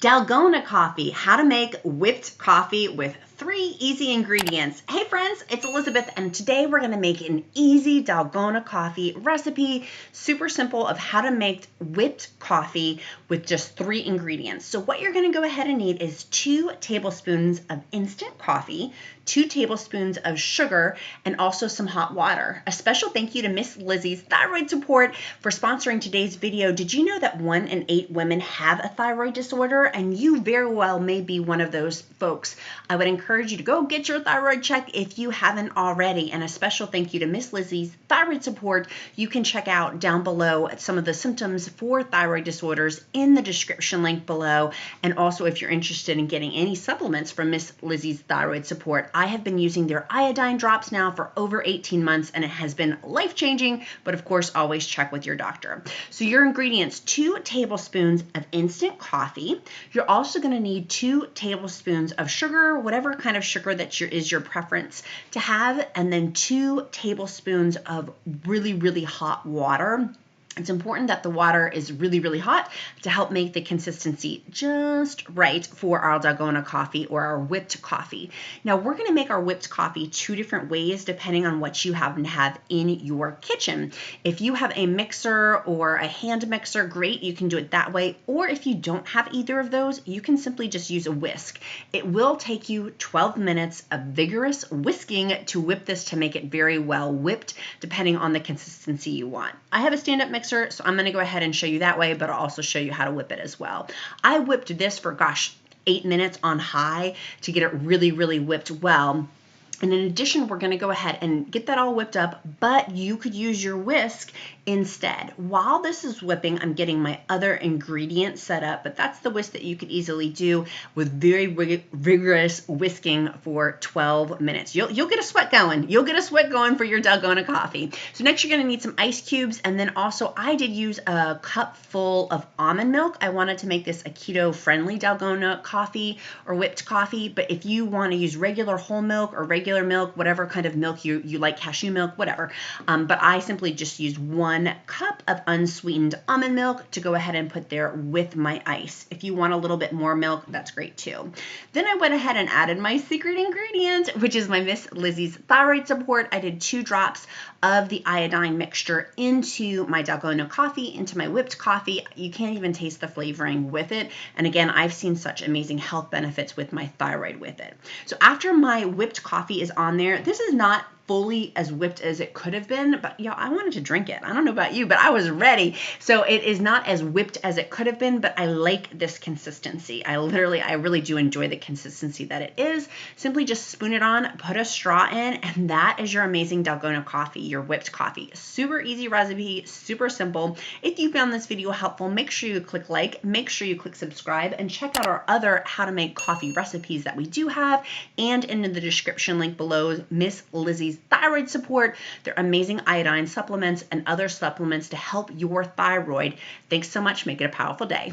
Dalgona coffee, how to make whipped coffee with 3 easy ingredients. Hey friends, it's Elizabeth, and today we're going to make an easy Dalgona coffee recipe, super simple, of how to make whipped coffee with just 3 ingredients. So what you're going to go ahead and need is 2 tablespoons of instant coffee, 2 tablespoons of sugar, and also some hot water. A special thank you to Miss Lizzy's Thyroid Support for sponsoring today's video. Did you know that 1 in 8 women have a thyroid disorder? And you very well may be one of those folks. I would encourage you to go get your thyroid checked if you haven't already. And a special thank you to Miss Lizzy's Thyroid Support. You can check out down below some of the symptoms for thyroid disorders in the description link below. And also, if you're interested in getting any supplements from Miss Lizzy's Thyroid Support, I have been using their iodine drops now for over 18 months, and it has been life-changing. But of course, always check with your doctor. So your ingredients: 2 tablespoons of instant coffee. You're also going to need 2 tablespoons of sugar, whatever kind of sugar that is your preference to have, and then 2 tablespoons of really hot water. It's important that the water is really hot to help make the consistency just right for our Dalgona coffee or our whipped coffee. Now, we're going to make our whipped coffee 2 different ways depending on what you happen to have in your kitchen. If you have a mixer or a hand mixer, great, you can do it that way. Or if you don't have either of those, you can simply just use a whisk. It will take you 12 minutes of vigorous whisking to whip this to make it very well whipped, depending on the consistency you want. I have a stand-up mixer, so I'm going to go ahead and show you that way, but I'll also show you how to whip it as well. I whipped this for, 8 minutes on high to get it really whipped well. And in addition, we're going to go ahead and get that all whipped up, but you could use your whisk instead. While this is whipping, I'm getting my other ingredients set up, but that's the whisk that you could easily do with very vigorous whisking for 12 minutes. You'll get a sweat going. You'll get a sweat going for your Dalgona coffee. So next you're going to need some ice cubes, and then also I did use a cup full of almond milk. I wanted to make this a keto-friendly Dalgona coffee or whipped coffee, but if you want to use regular whole milk or regular milk, whatever kind of milk you like, cashew milk, whatever. But I simply just used 1 cup of unsweetened almond milk to go ahead and put there with my ice. If you want a little bit more milk, that's great too. Then I went ahead and added my secret ingredient, which is my Miss Lizzy's Thyroid Support. I did 2 drops of the iodine mixture into my Dalgona coffee, into my whipped coffee. You can't even taste the flavoring with it. And again, I've seen such amazing health benefits with my thyroid with it. So after my whipped coffee is on there, this is not fully as whipped as it could have been, but yeah, I wanted to drink it. I don't know about you, but I was ready. So it is not as whipped as it could have been, but I like this consistency. I really do enjoy the consistency that it is. Simply just spoon it on, put a straw in, and that is your amazing Dalgona coffee, your whipped coffee. Super easy recipe, super simple. If you found this video helpful, make sure you click like, make sure you click subscribe, and check out our other how to make coffee recipes that we do have, and in the description link below, Miss Lizzy's Thyroid Support, their amazing iodine supplements and other supplements to help your thyroid. Thanks so much. Make it a powerful day.